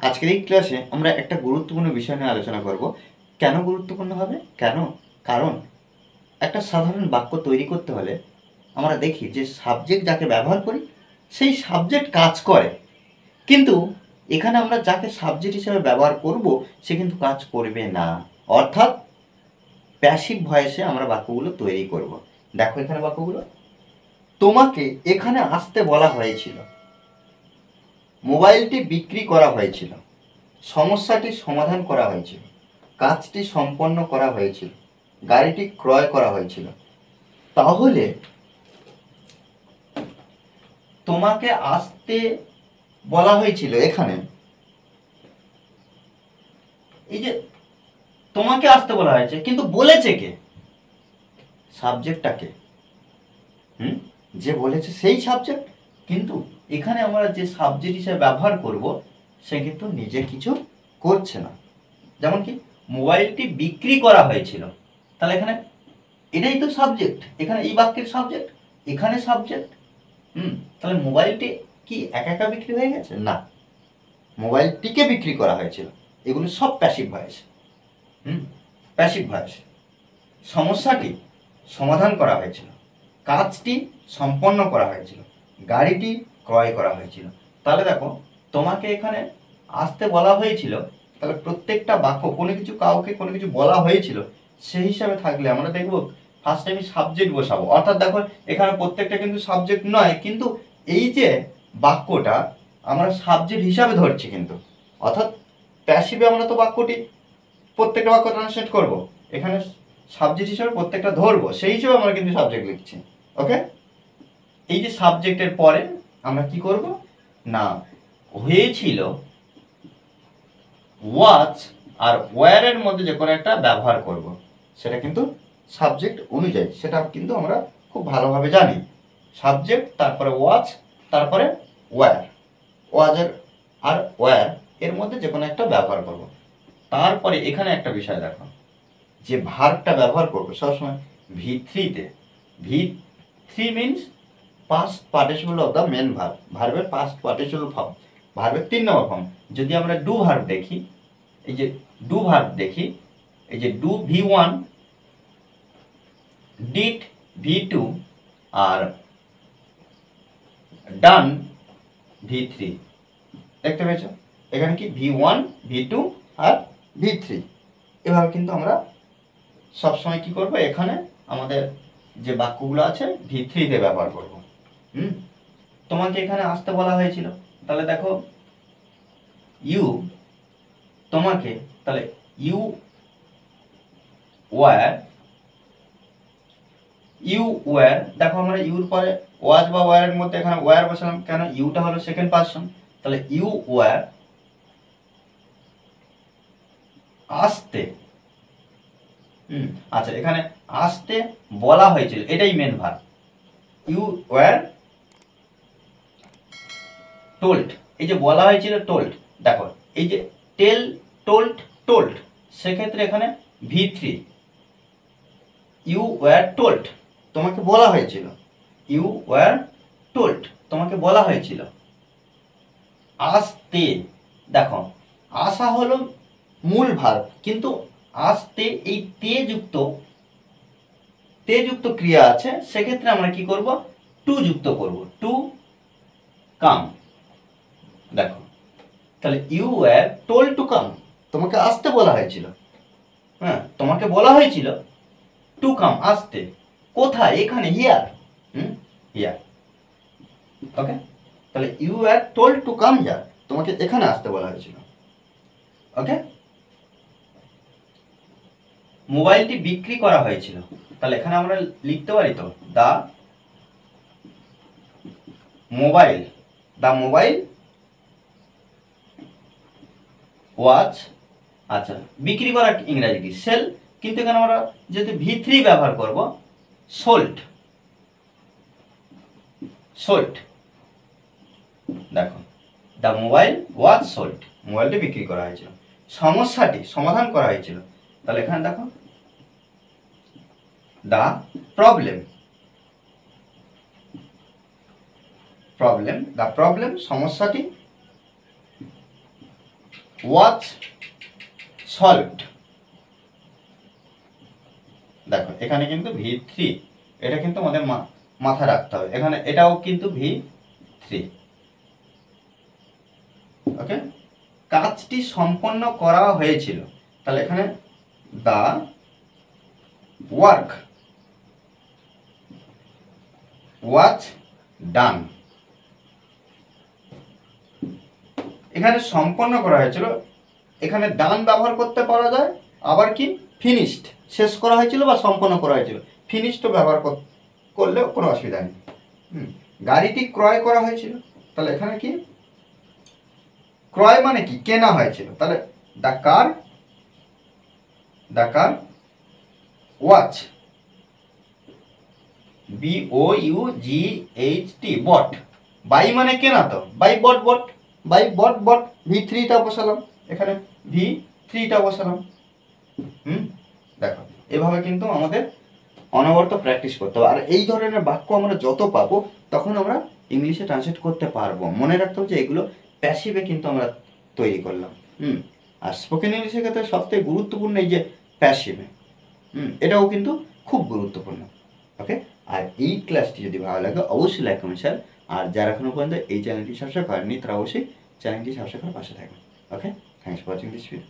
আজকের এই ক্লাসে আমরা একটা গুরুত্বপূর্ণ বিষয় নিয়ে আলোচনা করব। কেন গুরুত্বপূর্ণ হবে? কারণ একটা সাধারণ বাক্য তৈরি করতে হলে আমরা দেখি যে সাবজেক্ট যাকে ব্যবহার করি সেই সাবজেক্ট কাজ করে, কিন্তু এখানে আমরা যাকে সাবজেক্ট হিসেবে ব্যবহার করব সে কিন্তু কাজ করবে না। অর্থাৎ প্যাসিভ ভয়েসে আমরা বাক্যগুলো তৈরি করব। দেখো এখানে বাক্যগুলো, তোমাকে এখানে আসতে বলা হয়েছিল, মোবাইলটি বিক্রি করা হয়েছিল, সমস্যাটি সমাধান করা হয়েছিল, কাজটি সম্পন্ন করা হয়েছিল, গাড়িটি ক্রয় করা হয়েছিল। তাহলে তোমাকে আসতে বলা হয়েছিল, এখানে এই যে তোমাকে আসতে বলা হয়েছে, কিন্তু বলেছে কে? সাবজেক্টটাকে। যে বলেছে সেই সাবজেক্ট, কিন্তু এখানে আমরা যে সাবজেক্ট হিসেবে ব্যবহার করব সে কিন্তু নিজে কিছু করছে না। যেমন কি, মোবাইলটি বিক্রি করা হয়েছিল, তাহলে এখানে এটাই তো সাবজেক্ট, এখানে এই বাক্যের সাবজেক্ট, এখানে সাবজেক্ট। তাহলে মোবাইলটি কি একা একা বিক্রি হয়ে গেছে? না, মোবাইলটিকে বিক্রি করা হয়েছিল। এগুলো সব প্যাসিভ ভয়েস। Passive voice. সমস্যাটি সমাধান করা হয়েছিল, কাজটি সম্পন্ন করা হয়েছিল, গাড়িটি ক্রয় করা হয়েছিল। তাহলে দেখো, তোমাকে এখানে আসতে বলা হয়েছিল, তাহলে প্রত্যেকটা বাক্য কোনো কিছু কাউকে কোনো কিছু বলা হয়েছিল সেই হিসাবে থাকলে আমরা দেখব ফার্স্টে আমি সাবজেক্ট বসাবো। অর্থাৎ দেখো এখানে প্রত্যেকটা কিন্তু সাবজেক্ট নয়, কিন্তু এই যে বাক্যটা আমরা সাবজেক্ট হিসাবে ধরছি, কিন্তু অর্থাৎ প্যাসিভে আমরা তো বাক্যটি প্রত্যেকটা বাক্য ট্রান্সলেট করব, এখানে সাবজেক্ট হিসাবে প্রত্যেকটা ধরবো, সেই হিসেবে আমরা কিন্তু সাবজেক্ট লিখছি। ওকে, এই যে সাবজেক্টের পরে আমরা কি করব না, হয়েছিল, ওয়াচ আর ওয়্যারের মধ্যে যে কোনো একটা ব্যবহার করব, সেটা কিন্তু সাবজেক্ট অনুযায়ী, সেটা কিন্তু আমরা খুব ভালোভাবে জানি। সাবজেক্ট, তারপরে ওয়াচ, তারপরে ওয়্যার, ওয়াজের আর ওয়্যার এর মধ্যে যে কোনো একটা ব্যবহার করব। তারপরে এখানে একটা বিষয় দেখো, যে ভার্বটা ব্যবহার করবো সবসময় V3-তে। V3 means past participle of the main verb, ভার্বের পাস্ট পার্টিসিপল ফর্ম, ভার্বের 3 নম্বর ফর্ম। যদি আমরা ডু ভার্ব দেখি, এই যে ডু ভার্ব দেখি, এই যে do V1, did V2 R done V3। দেখতে পেয়েছ এখানে কি V1, V2 আর V3। এভাবে কিন্তু আমরা সবসময় কি করব, এখানে আমাদের যে বাক্যগুলো আছে V3-তে ব্যবহার করব। তোমাকে এখানে আসতে বলা হয়েছিল, তাহলে দেখো ইউ, তোমাকে, তাহলে ইউ ওয়্যার, দেখো আমরা ইউর পরে ওয়াজ বা ওয়্যারের মধ্যে এখানে ওয়্যার বসালাম, কেন? ইউটা হলো সেকেন্ড পারসন, তাহলে ইউ ওয়্যার আসতে। আচ্ছা, এখানে আসতে বলা হয়েছিল, এটাই main verb. You were told, এই যে বলা হয়েছিল টোল্ড, দেখো এই যে টেল, টোল্ড, সেক্ষেত্রে এখানে V3, ইউ ওয়্যার টোল্ড, তোমাকে বলা হয়েছিল, ইউ ওয়্যার টোল্ড, তোমাকে বলা হয়েছিল। আসতে, দেখো আসা হলো মূল ভার্ব, কিন্তু আসতে এই তে যুক্ত ক্রিয়া আছে, সেক্ষেত্রে আমরা কি করব, টু যুক্ত করব, টু কাম। দেখো তাহলে you were told to come, তোমাকে আসতে বলা হয়েছিল। তোমাকে বলা হয়েছিল টু কাম, আসতে। কোথায়? এখানে, হিয়ার। হিয়ার। ওকে, তাহলে you were told to come here, তোমাকে এখানে আসতে বলা হয়েছিল। ওকে, মোবাইলটি বিক্রি করা হয়েছিল, তাহলে এখানে আমরা লিখতে পারি তো দা মোবাইল ওয়াচ, আচ্ছা বিক্রি করা ইংরাজি কি? সেল, কিন্তু এখানে আমরা যেহেতু V3 ব্যবহার করব, সোল্ড। দেখো দ্য মোবাইল ওয়াজ সোল্ড, মোবাইলটি বিক্রি করা হয়েছিল। সমস্যাটি সমাধান করা হয়েছিল, তাহলে এখানে দেখো দ্য প্রবলেম, সমস্যাটি ওয়াচ সলভড। দেখো এখানে কিন্তু V3, এটা কিন্তু আমাদের মাথায় রাখতে হবে। এখানে এটাও কিন্তু V3। ওকে, কাজটি সম্পন্ন করা হয়েছিল, তাহলে এখানে দা ওয়ার্ক ওয়াজ ডান। এখানে সম্পন্ন করা হয়েছিল, এখানে ডান ব্যবহার করতে পারা যায়, আবার কি ফিনিশড, শেষ করা হয়েছিল বা সম্পন্ন করা হয়েছিল, ফিনিশডও ব্যবহার করলেও কোনো অসুবিধা নেই। গাড়িটি ক্রয় করা হয়েছিল, তাহলে এখানে কি ক্রয় মানে কি কেনা হয়েছিল, তাহলে the car watch BOUGHT bought. Buy মানে কেনা, তো বাই বট বাই বট V3টা বসালাম, এখানে V3টা বসালাম। দেখো এভাবে কিন্তু আমাদের অনবরত প্র্যাকটিস করতে হবে। আর এই ধরনের বাক্য আমরা যত পাবো তখন আমরা ইংলিশে ট্রান্সলেট করতে পারবো। মনে রাখতে হবে যে এগুলো প্যাসিভে কিন্তু আমরা তৈরি করলাম। আর স্পোকেন ইংলিশের ক্ষেত্রে সবথেকে গুরুত্বপূর্ণ এই যে প্যাসিভে, এটাও কিন্তু খুব গুরুত্বপূর্ণ। ওকে, আর এই ক্লাসটি যদি ভালো লাগে অবশ্যই লাইক কমেন্ট শেয়ার, আর যারা এখনো পর্যন্ত এই চ্যানেলটি সাবস্ক্রাইব করেননি তারা অবশ্যই চ্যানেলটি সাবস্ক্রাইব করে পাশে থাকবেন। Okay, thanks for watching this video.